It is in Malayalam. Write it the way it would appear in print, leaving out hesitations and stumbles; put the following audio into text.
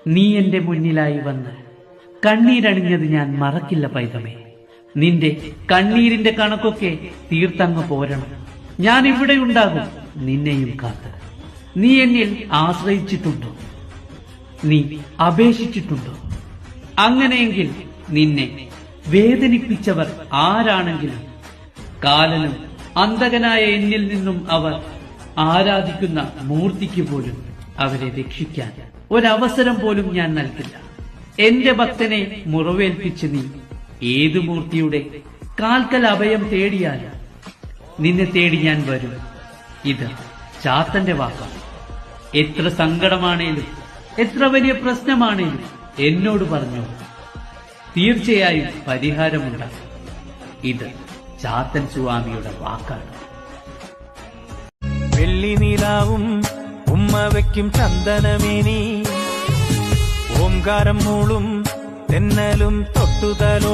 നീ എന്റെ മുന്നിലായി വന്ന് കണ്ണീരണിഞ്ഞത് ഞാൻ മറക്കില്ല പൈതമേ. നിന്റെ കണ്ണീരിന്റെ കണക്കൊക്കെ തീർത്തങ്ങ് പോരണം. ഞാൻ ഇവിടെ ഉണ്ടാകും നിന്നെയും കാത്ത്. നീ എന്നിൽ ആശ്രയിച്ചിട്ടുണ്ടോ? നീ അപേക്ഷിച്ചിട്ടുണ്ടോ? അങ്ങനെയെങ്കിൽ നിന്നെ വേദനിപ്പിച്ചവർ ആരാണെങ്കിലും കാലനും അന്ധകനായ എന്നിൽ നിന്നും അവർ ആരാധിക്കുന്ന മൂർത്തിക്ക് പോലും അവരെ രക്ഷിക്കാൻ ഒരവസരം പോലും ഞാൻ നൽകില്ല. എന്റെ ഭക്തനെ മുറിവേൽപ്പിച്ച് നീ ഏതു മൂർത്തിയുടെ കാൽക്കൽ അഭയം തേടിയാലും നിന്നെ തേടി ഞാൻ വരും. ഇത് ചാത്തന്റെ വാക്കാണ്. എത്ര സങ്കടമാണേലും എത്ര വലിയ പ്രശ്നമാണേലും എന്നോട് പറഞ്ഞു, തീർച്ചയായും പരിഹാരമുണ്ടാകും. ഇത് ചാത്തൻ സ്വാമിയുടെ വാക്കാണ്. വെള്ളി നിലാവും ഉമ്മ വയ്ക്കും ചന്ദനമേനി, ഓംകാരം മൂളും തെന്നലും തൊട്ടുതലോ